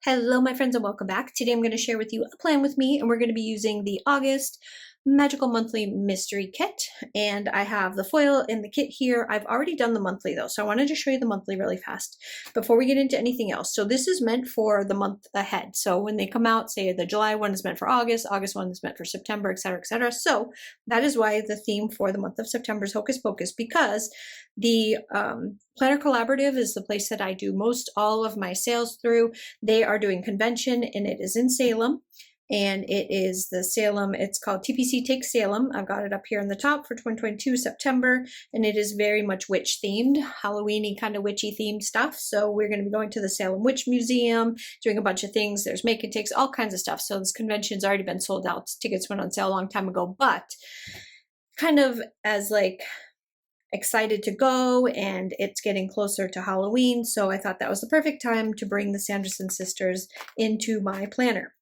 Hello my friends and welcome back. Today I'm going to share with you a plan with me and we're going to be using the August Magical Monthly Mystery Kit, and I have the foil in the kit here. I've already done the monthly though, so I wanted to show you the monthly really fast before we get into anything else. So this is meant for the month ahead. So when they come out, say the July one is meant for August, August one is meant for September, etc., etc. So that is why the theme for the month of September is Hocus Pocus, because the Planner Collaborative is the place that I do most all of my sales through. They are doing convention and it is in Salem. And it is the Salem, it's called TPC Take Salem. I've got it up here on the top for 2022 September, and it is very much witch themed, Halloweeny kind of witchy themed stuff. So we're going to be going to the Salem Witch Museum, doing a bunch of things. There's make and takes, all kinds of stuff. So this convention's already been sold out. Tickets went on sale a long time ago, but kind of as like excited to go, and it's getting closer to Halloween. So I thought that was the perfect time to bring the Sanderson sisters into my planner.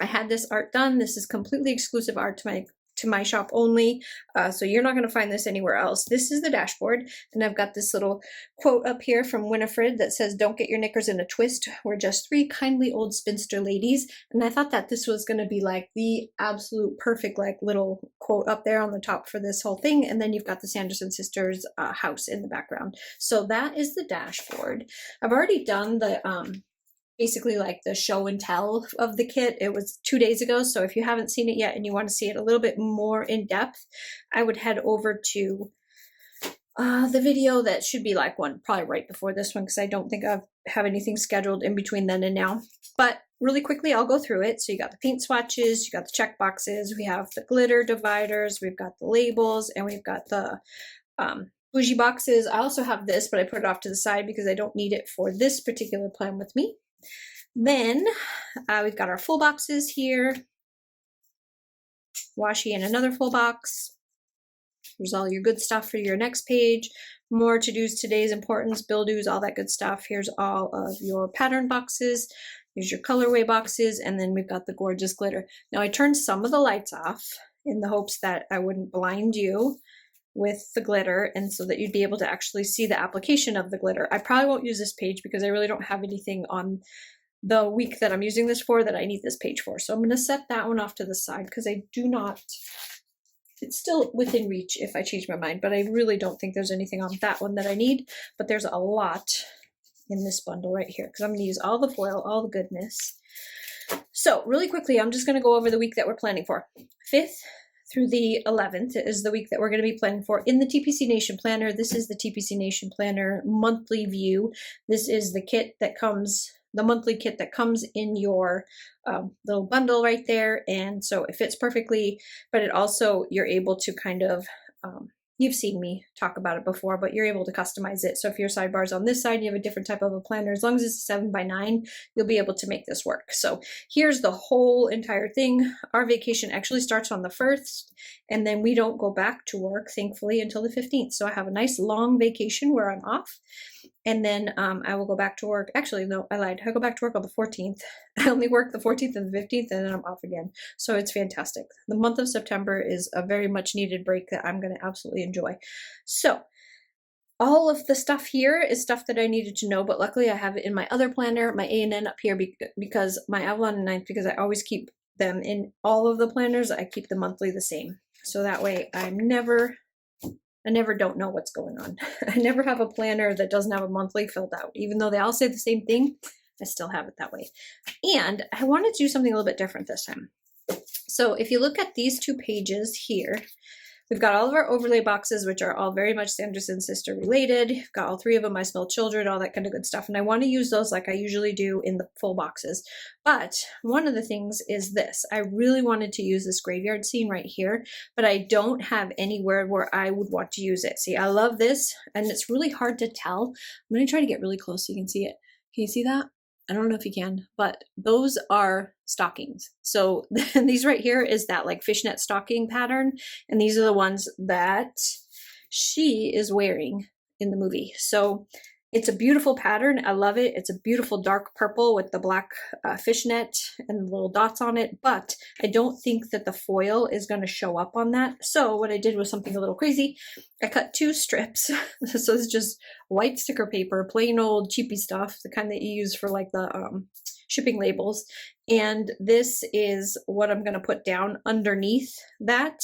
I had this art done. This is completely exclusive art to my shop only, so you're not going to find this anywhere else. This is the dashboard, and I've got this little quote up here from Winifred that says, "Don't get your knickers in a twist. We're just three kindly old spinster ladies." And I thought that this was going to be like the absolute perfect like little quote up there on the top for this whole thing. And then you've got the Sanderson sisters house in the background. So that is the dashboard. I've already done the basically like the show and tell of the kit. It was 2 days ago, so if you haven't seen it yet and you want to see it a little bit more in depth, I would head over to the video that should be like one probably right before this one, because I don't think I have anything scheduled in between then and now. But really quickly, I'll go through it. So you got the paint swatches, you got the check boxes, we have the glitter dividers, we've got the labels, and we've got the bougie boxes. I also have this, but I put it off to the side because I don't need it for this particular plan with me. Then we've got our full boxes here, washi in another full box. There's all your good stuff for your next page. More to-dos, today's importance, bill dues, all that good stuff. Here's all of your pattern boxes. Here's your colorway boxes, and then we've got the gorgeous glitter. Now I turned some of the lights off in the hopes that I wouldn't blind you with the glitter, and so that you'd be able to actually see the application of the glitter. I probably won't use this page because I really don't have anything on the week that I'm using this for that I need this page for. So I'm going to set that one off to the side because I do not, it's still within reach if I change my mind, but I really don't think there's anything on that one that I need. But there's a lot in this bundle right here because I'm going to use all the foil, all the goodness. So really quickly, I'm just going to go over the week that we're planning for. 5th through the 11th is the week that we're going to be planning for in the TPC Nation Planner. This is the TPC Nation Planner monthly view. This is the kit that comes, the monthly kit that comes in your little bundle right there. And so it fits perfectly, but it also, you're able to kind of, you've seen me talk about it before, but you're able to customize it. So if your sidebar's on this side, you have a different type of a planner, as long as it's 7x9, you'll be able to make this work. So here's the whole entire thing. Our vacation actually starts on the 1st, and then we don't go back to work, thankfully, until the 15th. So I have a nice long vacation where I'm off. And then I will go back to work. Actually, no, I lied. I go back to work on the 14th. I only work the 14th and the 15th, and then I'm off again. So it's fantastic. The month of September is a very much needed break that I'm going to absolutely enjoy. So all of the stuff here is stuff that I needed to know, but luckily I have it in my other planner, my A&N up here, because my Avalon and Ninth, because I always keep them in all of the planners. I keep the monthly the same. So that way I never don't know what's going on. I never have a planner that doesn't have a monthly filled out. Even though they all say the same thing, I still have it that way. And I wanted to do something a little bit different this time. So if you look at these two pages here, we've got all of our overlay boxes, which are all very much Sanderson sister related. We've got all 3 of them, My Small Children, all that kind of good stuff. And I want to use those like I usually do in the full boxes. But one of the things is this. I really wanted to use this graveyard scene right here, but I don't have anywhere where I would want to use it. See, I love this, and it's really hard to tell. I'm going to try to get really close so you can see it. Can you see that? I don't know if you can, but those are stockings. So these right here is that like fishnet stocking pattern. And these are the ones that she is wearing in the movie. So it's a beautiful pattern. I love it. It's a beautiful dark purple with the black fishnet and the little dots on it, but I don't think that the foil is going to show up on that. So what I did was something a little crazy. I cut 2 strips. So it's just white sticker paper, plain old cheapy stuff, the kind that you use for like the shipping labels. And this is what I'm going to put down underneath that,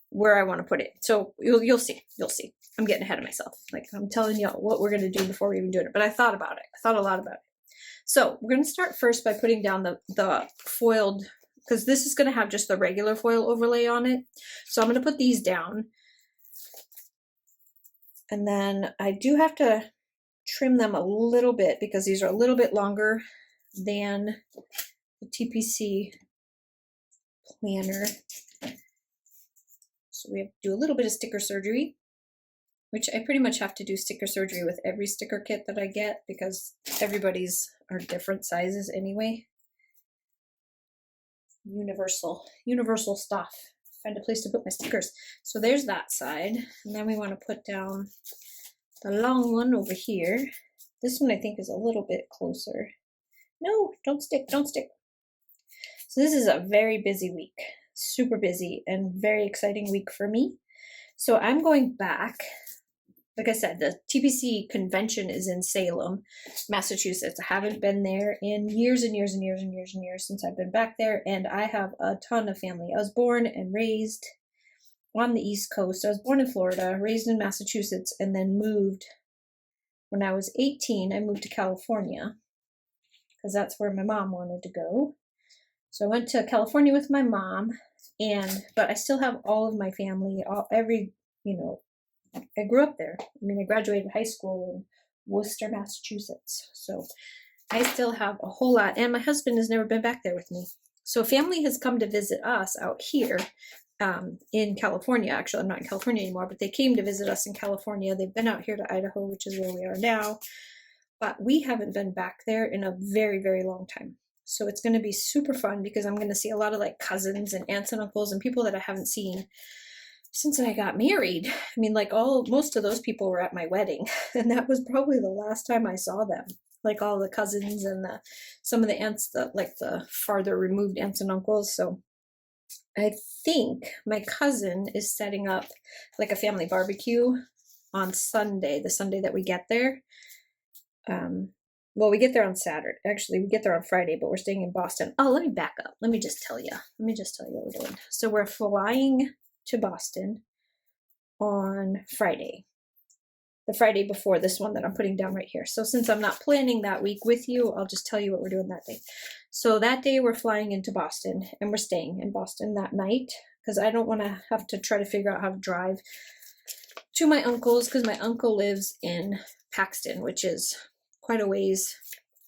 where I want to put it. So you'll see. I'm getting ahead of myself. Like, I'm telling you what we're going to do before we even do it. But I thought about it. I thought a lot about it. So we're going to start first by putting down the foiled, because this is going to have just the regular foil overlay on it. So I'm going to put these down. And then I do have to trim them a little bit because these are a little bit longer than the TPC planner. So we have to do a little bit of sticker surgery, which I pretty much have to do sticker surgery with every sticker kit that I get because everybody's are different sizes anyway. Universal stuff. Find a place to put my stickers. So there's that side. And then we want to put down the long one over here. This one I think is a little bit closer. No, don't stick. So this is a very busy week. Super busy and very exciting week for me. So I'm going back. Like I said, the TPC convention is in Salem, Massachusetts. I haven't been there in years and years since I've been back there, and I have a ton of family. I was born and raised on the East Coast. I was born in Florida, raised in Massachusetts, and then moved. When I was 18, I moved to California because that's where my mom wanted to go. So I went to California with my mom, but I still have all of my family, I grew up there. I mean, I graduated high school in Worcester, Massachusetts. So I still have a whole lot. And my husband has never been back there with me. So family has come to visit us out here in California. Actually, I'm not in California anymore, but they came to visit us in California. They've been out here to Idaho, which is where we are now. But we haven't been back there in a very, very long time. So it's going to be super fun because I'm going to see a lot of like cousins and aunts and uncles and people that I haven't seen since I got married. I mean, like most of those people were at my wedding, and that was probably the last time I saw them. Like all the cousins and some of the aunts, like the farther removed aunts and uncles. So I think my cousin is setting up like a family barbecue on Sunday, the Sunday that we get there. Well, we get there on Saturday. Actually, we get there on Friday, but we're staying in Boston. Oh, let me back up. Let me just tell you what we're doing. So we're flying to Boston on Friday, the Friday before this one that I'm putting down right here. So since I'm not planning that week with you, I'll just tell you what we're doing that day. So that day we're flying into Boston and we're staying in Boston that night because I don't want to have to try to figure out how to drive to my uncle's because my uncle lives in Paxton, which is quite a ways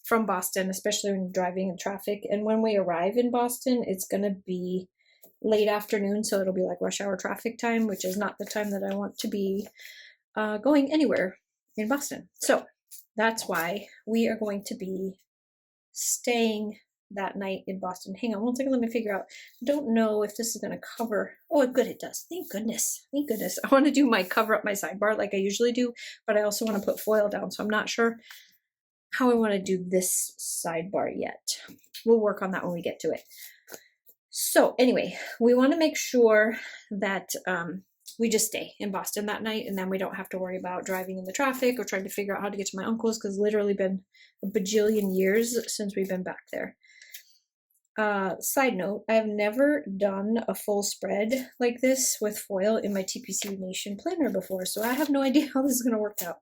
from Boston, especially when you're driving in traffic. And when we arrive in Boston, it's going to be late afternoon, so it'll be like rush hour traffic time, which is not the time that I want to be going anywhere in Boston. So that's why we are going to be staying that night in Boston. Hang on one second, let me figure out. I don't know if this is going to cover. Oh, good, it does. Thank goodness. I want to do my cover up my sidebar like I usually do, but I also want to put foil down, so I'm not sure how I want to do this sidebar yet. We'll work on that when we get to it. So anyway, we want to make sure that we just stay in Boston that night, and then we don't have to worry about driving in the traffic or trying to figure out how to get to my uncle's, because literally been a bajillion years since we've been back there. Side note, I have never done a full spread like this with foil in my TPC Nation planner before, so I have no idea how this is going to work out.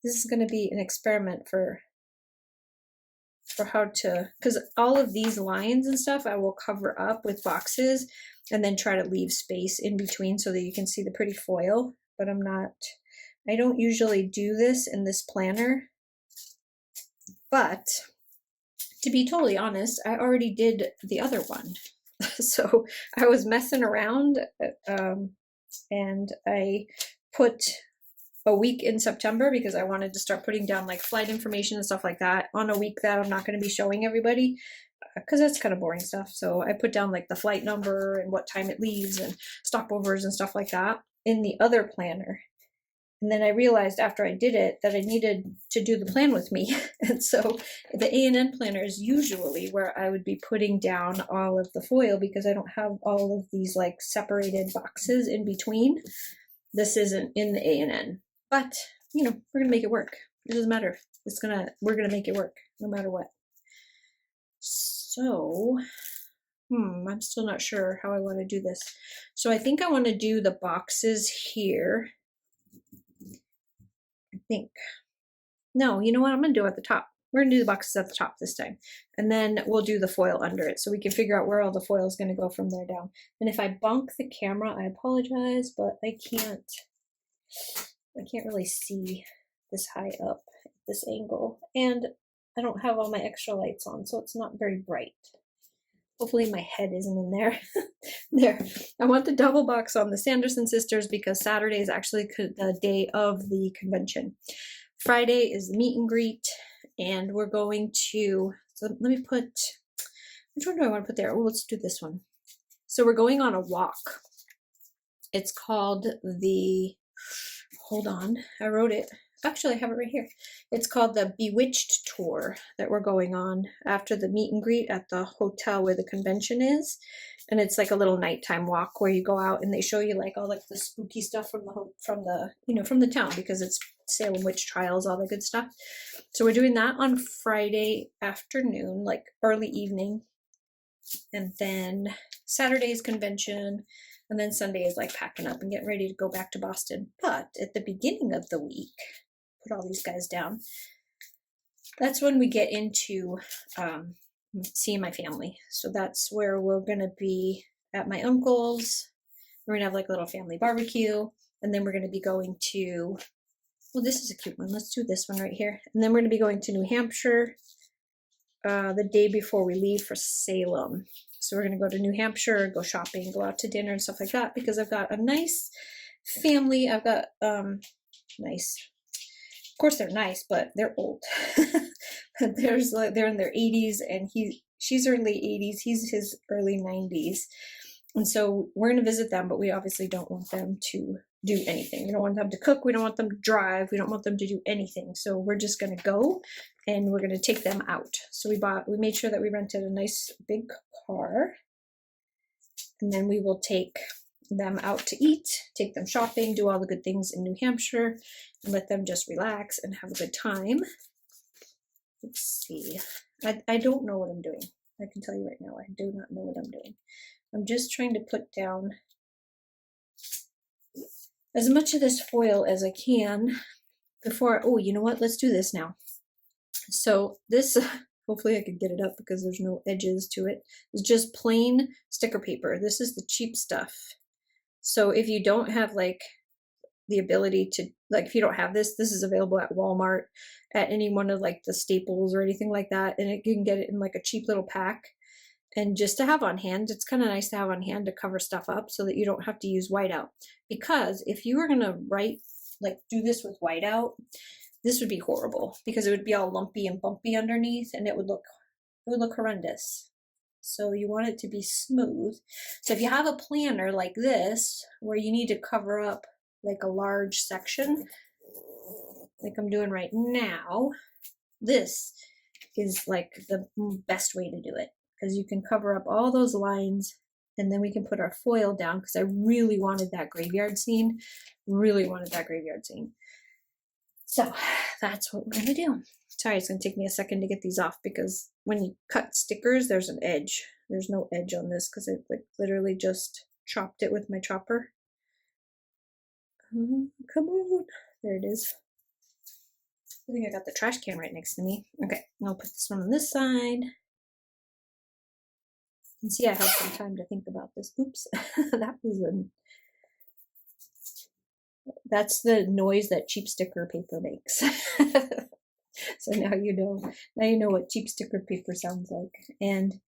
This is going to be an experiment for how to, because all of these lines and stuff I will cover up with boxes and then try to leave space in between so that you can see the pretty foil, but I don't usually do this in this planner. But to be totally honest, I already did the other one. So I was messing around and I put a week in September because I wanted to start putting down like flight information and stuff like that on a week that I'm not going to be showing everybody because that's kind of boring stuff. So I put down like the flight number and what time it leaves and stopovers and stuff like that in the other planner. And then I realized after I did it that I needed to do the plan with me. And so the A&N planner is usually where I would be putting down all of the foil because I don't have all of these like separated boxes in between. This isn't in the A&N. But, you know, we're going to make it work. It doesn't matter. We're going to make it work no matter what. So, I'm still not sure how I want to do this. So I think I want to do the boxes here. I think. No, you know what? I'm going to do it at the top. We're going to do the boxes at the top this time. And then we'll do the foil under it so we can figure out where all the foil is going to go from there down. And if I bunk the camera, I apologize, but I can't really see this high up at this angle. And I don't have all my extra lights on, so it's not very bright. Hopefully my head isn't in there. There. I want the double box on the Sanderson sisters because Saturday is actually the day of the convention. Friday is the meet and greet, and we're going to, so let me put, which one do I want to put there? Oh, let's do this one. So we're going on a walk. It's called the, hold on, I wrote it. Actually, I have it right here. It's called the Bewitched Tour that we're going on after the meet and greet at the hotel where the convention is. And it's like a little nighttime walk where you go out and they show you like all like the spooky stuff from the town, because it's Salem witch trials, all the good stuff. So we're doing that on Friday afternoon, like early evening. And then Saturday's convention. And then Sunday is like packing up and getting ready to go back to Boston. But at the beginning of the week, put all these guys down, that's when we get into seeing my family. So that's where we're going to be at my uncle's. We're going to have like a little family barbecue. And then we're going to be going to, well, this is a cute one. Let's do this one right here. And then we're going to be going to New Hampshire the day before we leave for Salem. So we're going to go to New Hampshire, go shopping, go out to dinner and stuff like that, because I've got a nice family. I've got nice. Of course they're nice, but they're old. They're in their 80s, and she's her late 80s. He's his early 90s. And so we're going to visit them, but we obviously don't want them to do anything. We don't want them to cook. We don't want them to drive. We don't want them to do anything. So we're just going to go and we're going to take them out. So we made sure that we rented a nice big car, and then we will take them out to eat, take them shopping, do all the good things in New Hampshire, and let them just relax and have a good time. Let's see. I don't know what I'm doing. I can tell you right now, I do not know what I'm doing. I'm just trying to put down as much of this foil as I can before, oh, you know what? Let's do this now. So this, hopefully I could get it up because there's no edges to it. It's just plain sticker paper. This is the cheap stuff. So if you don't have like the ability to, like if you don't have this, this is available at Walmart, at any one of like the Staples or anything like that. And you can get it in like a cheap little pack. And just to have on hand, it's kind of nice to have on hand to cover stuff up so that you don't have to use whiteout. Because if you were going to do this with whiteout, this would be horrible because it would be all lumpy and bumpy underneath, and it would look horrendous. So you want it to be smooth. So if you have a planner like this, where you need to cover up like a large section, like I'm doing right now, this is like the best way to do it, because you can cover up all those lines, and then we can put our foil down, because I really wanted that graveyard scene. So that's what we're going to do. Sorry, it's going to take me a second to get these off, because when you cut stickers, there's an edge. There's no edge on this because I like literally just chopped it with my chopper. Come on. There it is. I think I got the trash can right next to me. Okay, I'll put this one on this side. And see, I had some time to think about this. Oops, that's the noise that cheap sticker paper makes. So now you know what cheap sticker paper sounds like. And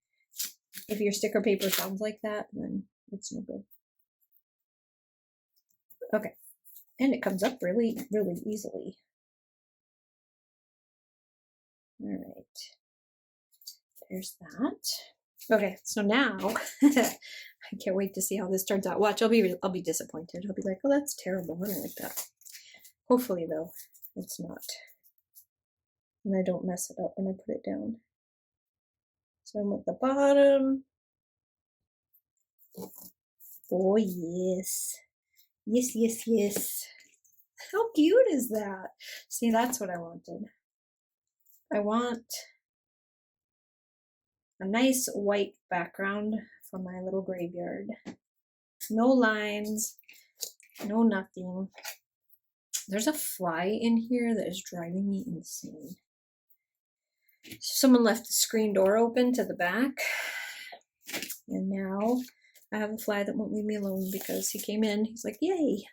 if your sticker paper sounds like that, then it's no good. Okay, and it comes up really, really easily. All right, there's that. Okay, so now I can't wait to see how this turns out. Watch, I'll be disappointed. I'll be like, oh, that's terrible. I don't like that. Hopefully, though, it's not, and I don't mess it up when I put it down. So I'm at the bottom. Oh yes, yes. How cute is that? See, that's what I wanted. I want a nice white background for my little graveyard. No lines, no nothing. There's a fly in here that is driving me insane. Someone left the screen door open to the back, and now I have a fly that won't leave me alone because he came in. He's like, yay.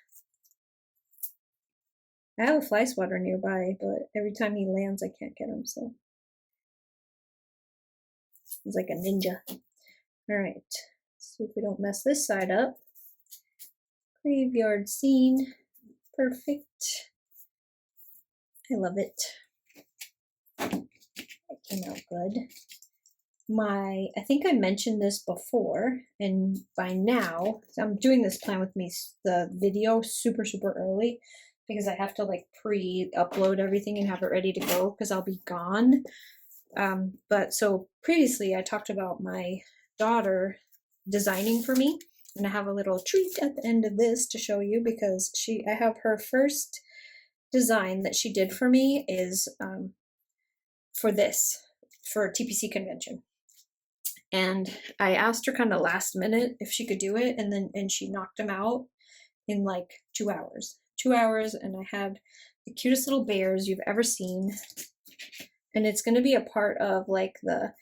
I have a fly swatter nearby, but every time he lands, I can't get him, so he's like a ninja. All right, see if we don't mess this side up. Graveyard scene, perfect. I love it. It came out good. I think I mentioned this before, and by now, I'm doing this Plan With Me, the video super early, because I have to like pre-upload everything and have it ready to go because I'll be gone. But so previously I talked about my daughter designing for me, and I have a little treat at the end of this to show you because I have her first design that she did for me is for TPC convention. And I asked her kind of last minute if she could do it, and she knocked them out in like 2 hours. 2 hours, and I had the cutest little bears you've ever seen. And it's going to be a part of like the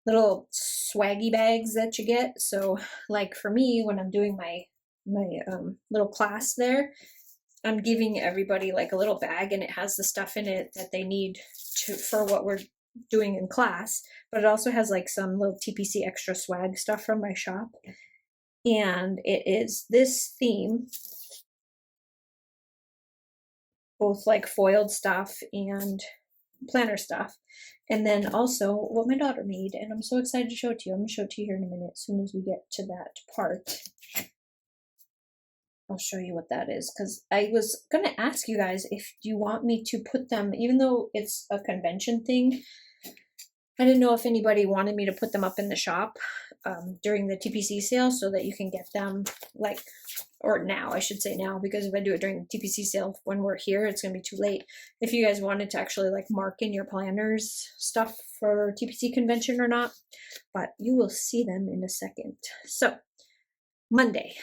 little swaggy bags that you get. So like for me, when I'm doing my little class there, I'm giving everybody like a little bag, and it has the stuff in it that they need for what we're doing in class, but it also has like some little TPC extra swag stuff from my shop. And it is this theme, both like foiled stuff and planner stuff, and then also what my daughter made, and I'm so excited to show it to you. I'm gonna show it to you here in a minute as soon as we get to that part. I'll show you what that is, because I was going to ask you guys if you want me to put them, even though it's a convention thing, I didn't know if anybody wanted me to put them up in the shop during the TPC sale so that you can get them like, or now, I should say now, because if I do it during the TPC sale when we're here, it's going to be too late. If you guys wanted to actually like mark in your planners stuff for TPC convention or not, but you will see them in a second. So Monday.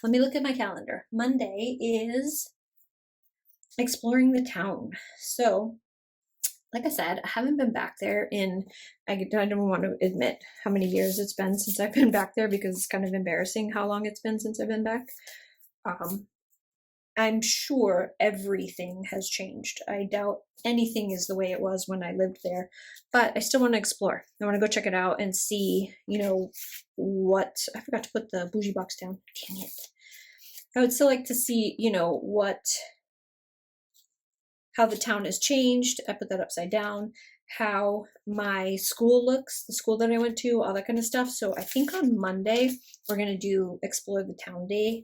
Let me look at my calendar. Monday is exploring the town. So, like I said, I haven't been back there I don't want to admit how many years it's been since I've been back there because it's kind of embarrassing how long it's been since I've been back. I'm sure everything has changed. I doubt anything is the way it was when I lived there, but I still want to explore. I want to go check it out and see, what, I forgot to put the bougie box down. Dang it. I would still like to see, how the town has changed. I put that upside down. How my school looks, the school that I went to, all that kind of stuff. So I think on Monday, we're going to do Explore the Town Day,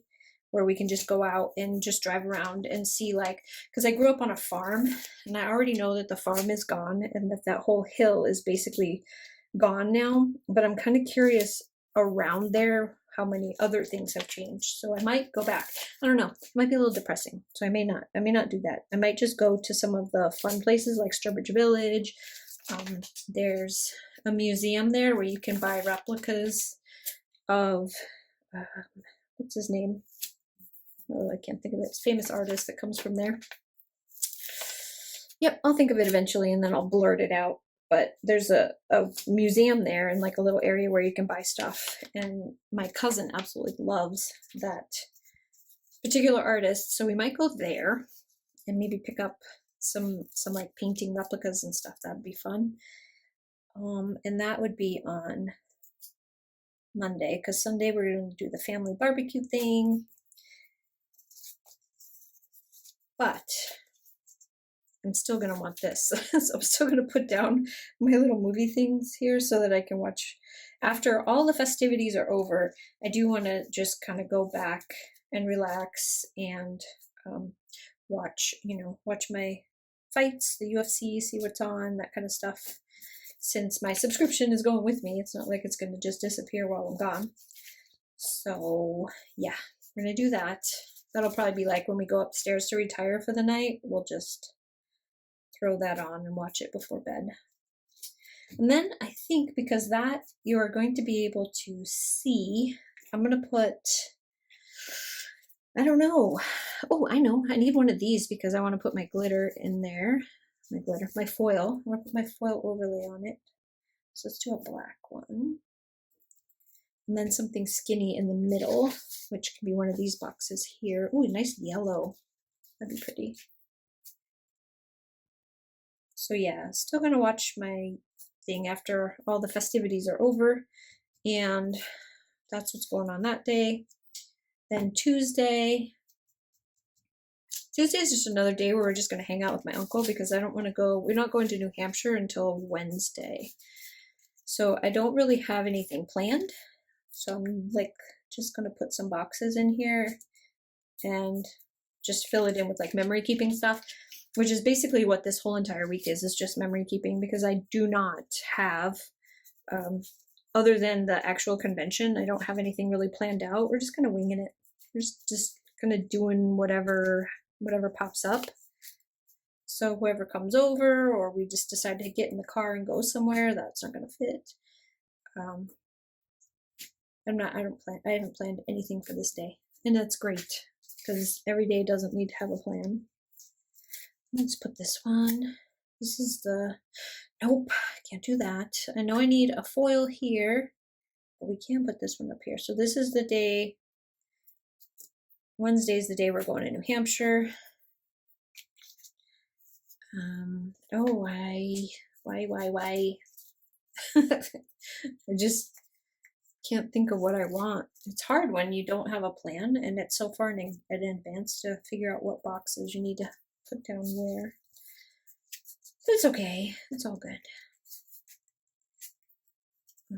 where we can just go out and just drive around and see, like, because I grew up on a farm, and I already know that the farm is gone and that whole hill is basically gone now. But I'm kind of curious around there how many other things have changed. So I might go back. I don't know. It might be a little depressing. So I may not do that. I might just go to some of the fun places like Sturbridge Village. There's a museum there where you can buy replicas of, what's his name? Oh, I can't think of it. It's a famous artist that comes from there. Yep, I'll think of it eventually and then I'll blurt it out. But there's a museum there and like a little area where you can buy stuff. And my cousin absolutely loves that particular artist. So we might go there and maybe pick up some like painting replicas and stuff. That'd be fun. And that would be on Monday, because Sunday we're going to do the family barbecue thing. But I'm still going to want this. So I'm still going to put down my little movie things here so that I can watch. After all the festivities are over, I do want to just kind of go back and relax and watch my fights, the UFC, see what's on, that kind of stuff. Since my subscription is going with me, it's not like it's going to just disappear while I'm gone. So yeah, we're going to do that. That'll probably be like when we go upstairs to retire for the night, we'll just throw that on and watch it before bed. And then I think because that you are going to be able to see, I'm going to put, I don't know. Oh, I know. I need one of these because I want to put my glitter in there. My foil. I want to put my foil overlay on it. So let's do a black one. And then something skinny in the middle, which can be one of these boxes here. Ooh, nice yellow. That'd be pretty. So yeah, still gonna watch my thing after all the festivities are over, and that's what's going on that day. Then Tuesday is just another day where we're just gonna hang out with my uncle because I don't want to go. We're not going to New Hampshire until Wednesday, so I don't really have anything planned. So I'm like just gonna put some boxes in here and just fill it in with like memory keeping stuff, which is basically what this whole entire week is just memory keeping, because I do not have, other than the actual convention, I don't have anything really planned out. We're just kind of winging it. We're just kind of doing whatever pops up. So whoever comes over, or we just decide to get in the car and go somewhere, that's not going to fit. I haven't planned anything for this day, and that's great because every day doesn't need to have a plan. Let's put this one. This is nope, can't do that. I know I need a foil here, but we can put this one up here. So this is the day, Wednesday is the day we're going to New Hampshire. Oh, why? I just can't think of what I want. It's hard when you don't have a plan and it's so far in advance to figure out what boxes you need to put down where. But it's okay. It's all good. I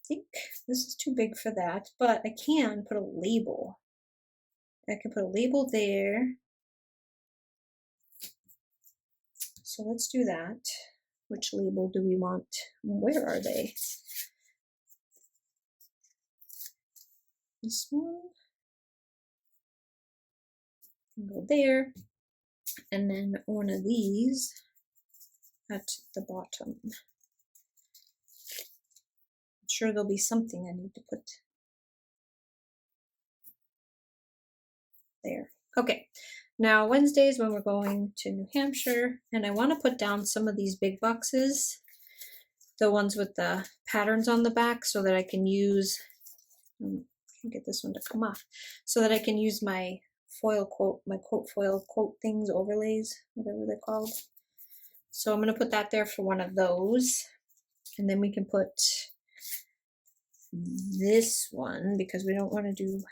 think this is too big for that, but I can put a label. I can put a label there. So let's do that. Which label do we want? Where are they? This one can go there, and then one of these at the bottom. I'm sure there'll be something I need to put there. Okay, now Wednesdays when we're going to New Hampshire, and I want to put down some of these big boxes, the ones with the patterns on the back, so that I can use, I can get this one to come off, so that I can use my foil quote, foil quote things, overlays, whatever they're called. So I'm going to put that there for one of those, and then we can put this one, because we don't want to do,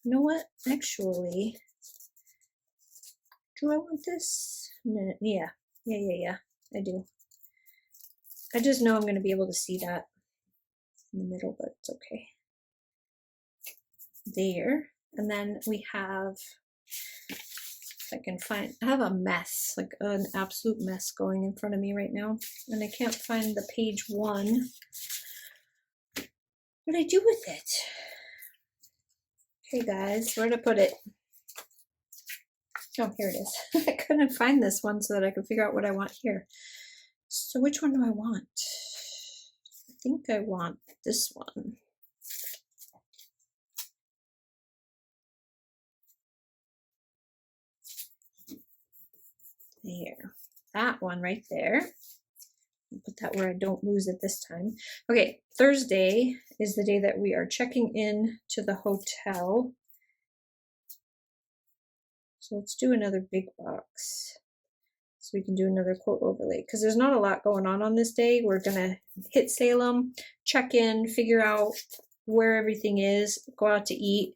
you know what, actually, do I want this? No, yeah, I do. I just know I'm going to be able to see that in the middle, but it's okay. There. And then we have, if I can find, I have a mess, like an absolute mess going in front of me right now, and I can't find the page one. What do I do with it? Okay guys, where to put it? Oh, here it is. I couldn't find this one so that I could figure out what I want here. So which one do I want? I think I want this one. There, that one right there. I'll put that where I don't lose it this time. Okay, Thursday is the day that we are checking in to the hotel. So let's do another big box so we can do another quote overlay, because there's not a lot going on this day. We're gonna hit Salem, check in, figure out where everything is, go out to eat,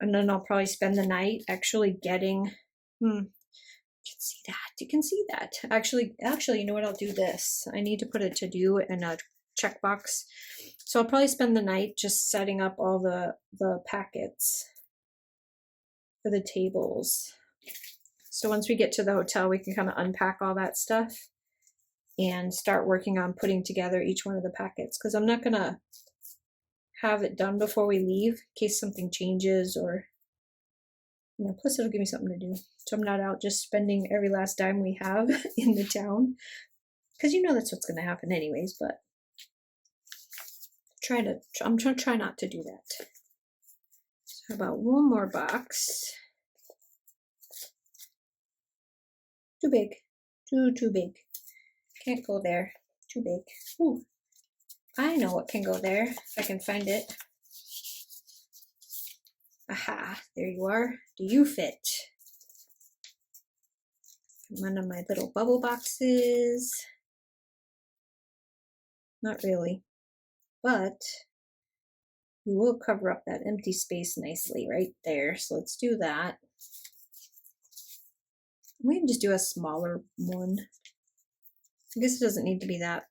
and then I'll probably spend the night actually getting, you can see that. Actually, you know what, I'll do this. I need to put a to-do in a checkbox. So I'll probably spend the night just setting up all the packets for the tables. So once we get to the hotel, we can kind of unpack all that stuff and start working on putting together each one of the packets, because I'm not gonna have it done before we leave in case something changes or You know, plus it'll give me something to do. So I'm not out just spending every last dime we have in the town. Because you know that's what's going to happen anyways, but I'm trying to try not to do that. So how about one more box? Too big. Too big. Can't go there. Too big. Ooh. I know what can go there if I can find it. Aha, there you are. Do you fit? One of my little bubble boxes. Not really, but we will cover up that empty space nicely right there. So let's do that. We can just do a smaller one. I guess it doesn't need to be that.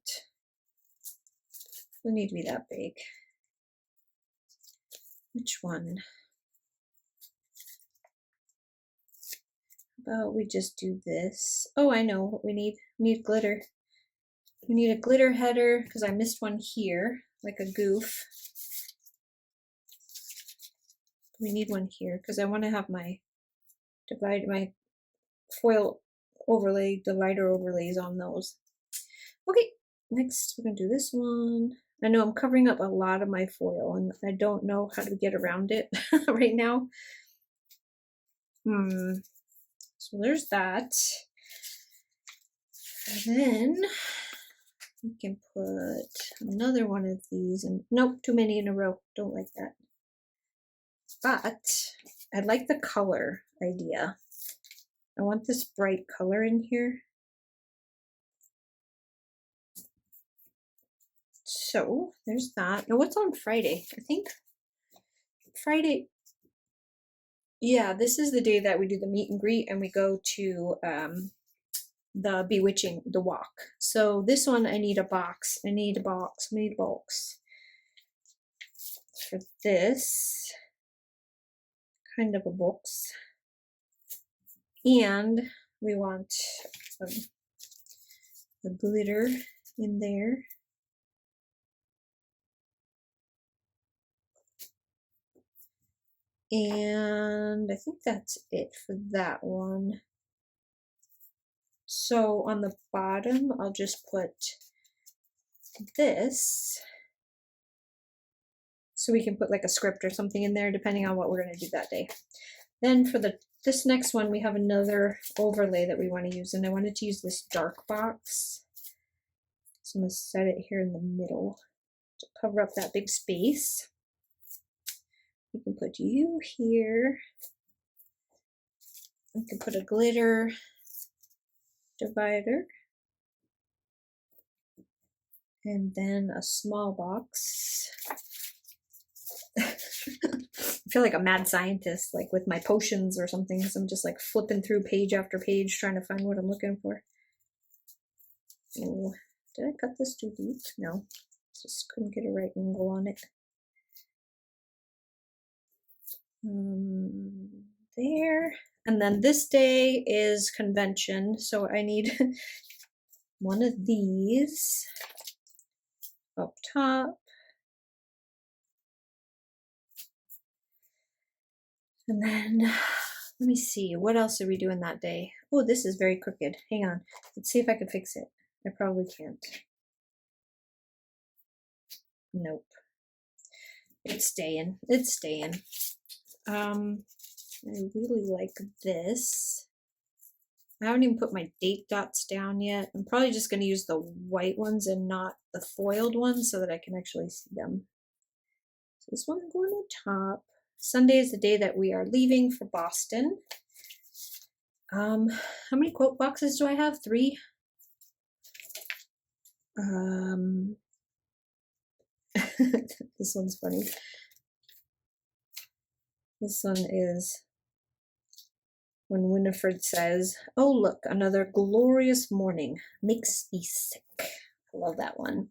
Doesn't need to be that big. Which one? How about we just do this? Oh, I know what we need. We need glitter. We need a glitter header because I missed one here, like a goof. We need one here because I want to have my foil overlay, divider overlays on those. Okay, next we're gonna do this one. I know I'm covering up a lot of my foil and I don't know how to get around it right now. So there's that. And then we can put another one of these and nope, too many in a row. Don't like that. But I like the color idea. I want this bright color in here. So there's that. Now what's on Friday? I think Friday. Yeah, this is the day that we do the meet and greet and we go to the Bewitching, the walk. So this one I need a box. I need a box. We need a box. For this kind of a box. And we want the glitter in there. And I think that's it for that one. So on the bottom, I'll just put this. So we can put like a script or something in there depending on what we're going to do that day. Then for this next one, we have another overlay that we want to use. And I wanted to use this dark box. So I'm going to set it here in the middle to cover up that big space. We can put you here. We can put a glitter divider. And then a small box. I feel like a mad scientist, like with my potions or something, because I'm just like flipping through page after page trying to find what I'm looking for. Oh, did I cut this too deep? No, just couldn't get a right angle on it. There. And then this day is convention, so I need one of these up top. And then, let me see, what else are we doing that day? Oh, this is very crooked. Hang on. Let's see if I can fix it. I probably can't. Nope. It's staying. It's staying. I really like this. I haven't even put my date dots down yet. I'm probably just going to use the white ones and not the foiled ones so that I can actually see them. So this one going on top. Sunday is the day that we are leaving for Boston. How many quote boxes do I have? 3. This one's funny. This one is when Winifred says, "Oh, look, another glorious morning. Makes me sick." I love that one.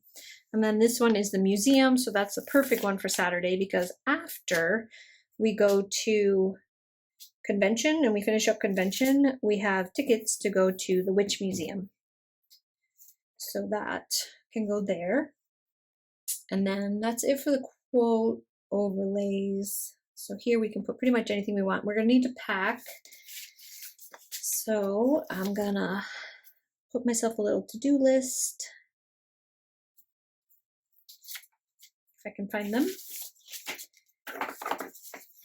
And then this one is the museum. So that's the perfect one for Saturday because after we go to convention and we finish up convention, we have tickets to go to the Witch Museum. So that can go there. And then that's it for the quote overlays. So here we can put pretty much anything we want. We're gonna need to pack. So I'm gonna put myself a little to-do list. If I can find them.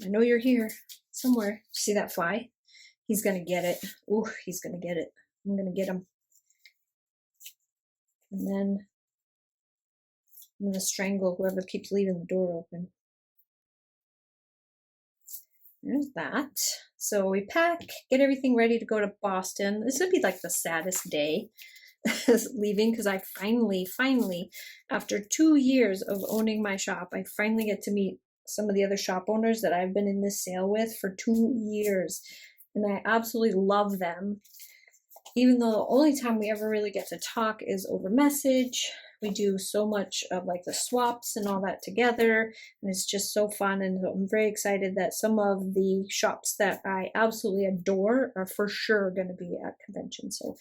I know you're here somewhere. See that fly? He's gonna get it. Ooh, he's gonna get it. I'm gonna get him. And then I'm gonna strangle whoever keeps leaving the door open. There's that. So we pack, get everything ready to go to Boston. This would be like the saddest day leaving, because I finally, after 2 years of owning my shop, I finally get to meet some of the other shop owners that I've been in this sale with for 2 years. And I absolutely love them. Even though the only time we ever really get to talk is over message. We do so much of like the swaps and all that together, and it's just so fun. And I'm very excited that some of the shops that I absolutely adore are for sure going to be at convention. So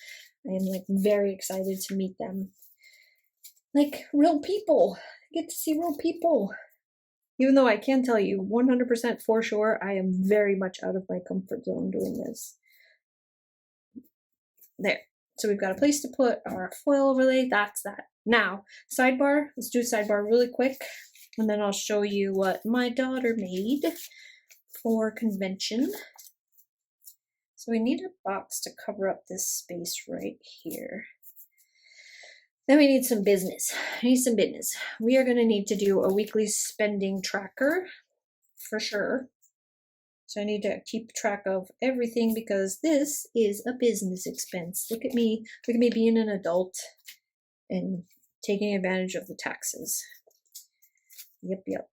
I am like very excited to meet them. Like real people. I get to see real people. Even though I can tell you 100% for sure, I am very much out of my comfort zone doing this. There. So we've got a place to put our foil overlay. That's that. Now, sidebar. Let's do a sidebar really quick, and then I'll show you what my daughter made for convention. So we need a box to cover up this space right here. Then we need some business. We are going to need to do a weekly spending tracker for sure. So I need to keep track of everything because this is a business expense. Look at me being an adult and taking advantage of the taxes. Yep.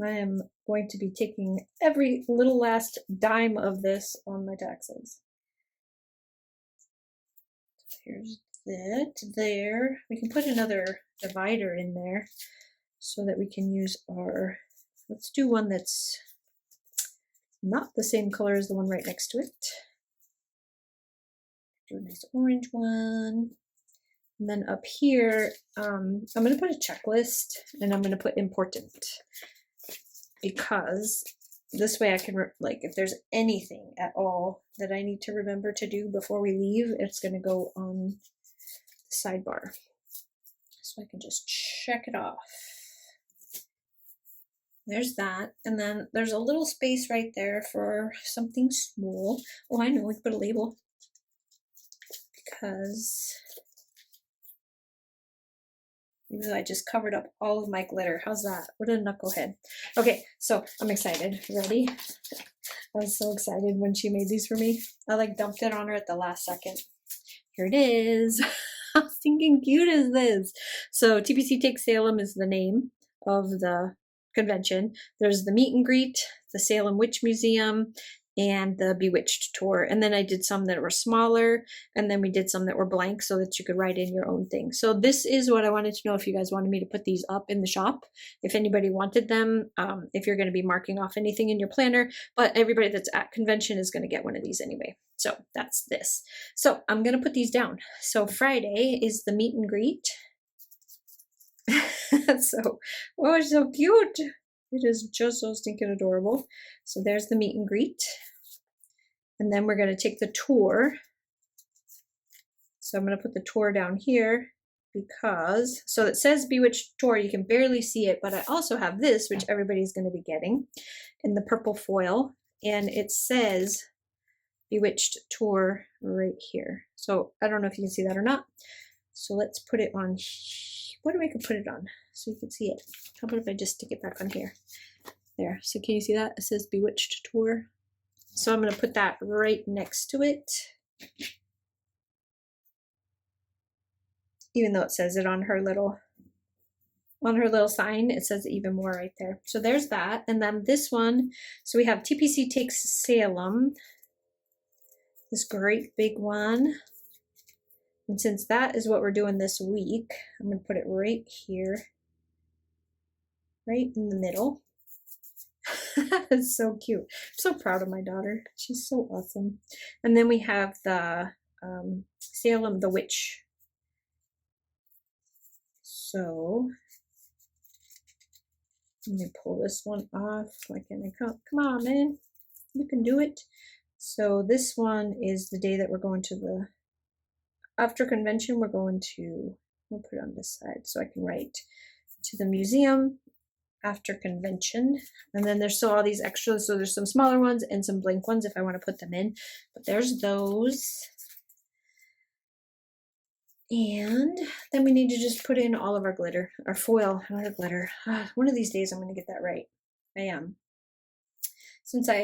I am going to be taking every little last dime of this on my taxes. Here's that there. We can put another divider in there so that we can use our, let's do one that's not the same color as the one right next to it. Do a nice orange one. And then up here, I'm going to put a checklist, and I'm going to put important, because this way I can, like, if there's anything at all that I need to remember to do before we leave, it's going to go on the sidebar. So I can just check it off. There's that. And then there's a little space right there for something small. Oh, I know, we can put a label. Because even though I just covered up all of my glitter. How's that? What a knucklehead. Okay, so I'm excited. Ready? I was so excited when she made these for me. I like dumped it on her at the last second. Here it is. How stinking cute is this? So TPC Take Salem is the name of the convention. There's the meet and greet, the Salem Witch Museum, and the Bewitched Tour. And then I did some that were smaller, and then we did some that were blank so that you could write in your own thing. So this is what I wanted to know, if you guys wanted me to put these up in the shop, if anybody wanted them, if you're going to be marking off anything in your planner. But everybody that's at convention is going to get one of these anyway. So that's this. So I'm going to put these down. So Friday is the meet and greet. So, oh, it's so cute. It is just so stinking adorable. So there's the meet and greet. And then we're going to take the tour. So I'm going to put the tour down here because, so it says Bewitched Tour, you can barely see it, but I also have this, which everybody's going to be getting in the purple foil. And it says Bewitched Tour right here. So I don't know if you can see that or not. So let's put it on, what do I can put it on so you can see it? How about if I just stick it back on here? There, so can you see that? It says Bewitched Tour. So I'm going to put that right next to it. Even though it says it on her little sign, it says even more right there. So there's that. And then this one, so we have TPC Takes Salem, this great big one. And since that is what we're doing this week, I'm going to put it right here, right in the middle. It's so cute. I'm so proud of my daughter. She's so awesome. And then we have the Salem the Witch. So Let me pull this one off. Like, come on, man. You can do it. So this one is the day that we're going to the, after convention, we're going to, we'll put it on this side so I can write to the museum after convention. And then there's still all these extras. So there's some smaller ones and some blank ones if I want to put them in. But there's those. And then we need to just put in all of our glitter, our foil, not our glitter. One of these days I'm going to get that right. I am. Since I